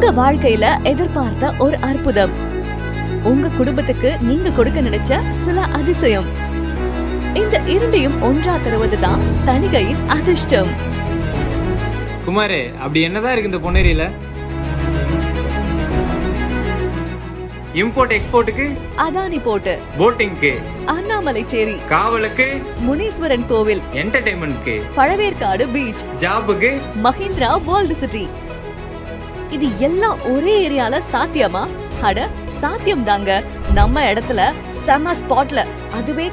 உங்க வாழ்க்கையில எதிர்பார்த்த ஒரு அற்புதம், உங்க குடும்பத்துக்கு நீங்க கொடுக்க நினைச்ச சில அதிசயம், இந்த இரண்டையும் ஒன்றா தருவதுதான் தணிகையின் அதிர்ஷ்டம். குமாரே, அப்படி என்னதான் இருக்கு இந்த பொன்னேரியில? இம்போர்ட் எக்ஸ்போர்ட்டுக்கு அதானி போட்டு, போட்டிங்க்கு அண்ணாமலைச்சேரி, காவலுக்கு முனீஸ்வரன் கோவில், என்டர்டைன்மெண்ட்க்கு பழவேற்காடு பீச், ஜாபுக்கு மஹிந்திரா வேர்ல்ட் சிட்டி. இது எல்லாம் ஒரே ஏரியால சாத்தியமா? அட சாத்தியம் தாங்க. நம்ம இடத்துல செம ஸ்பாட்ல, அதுவே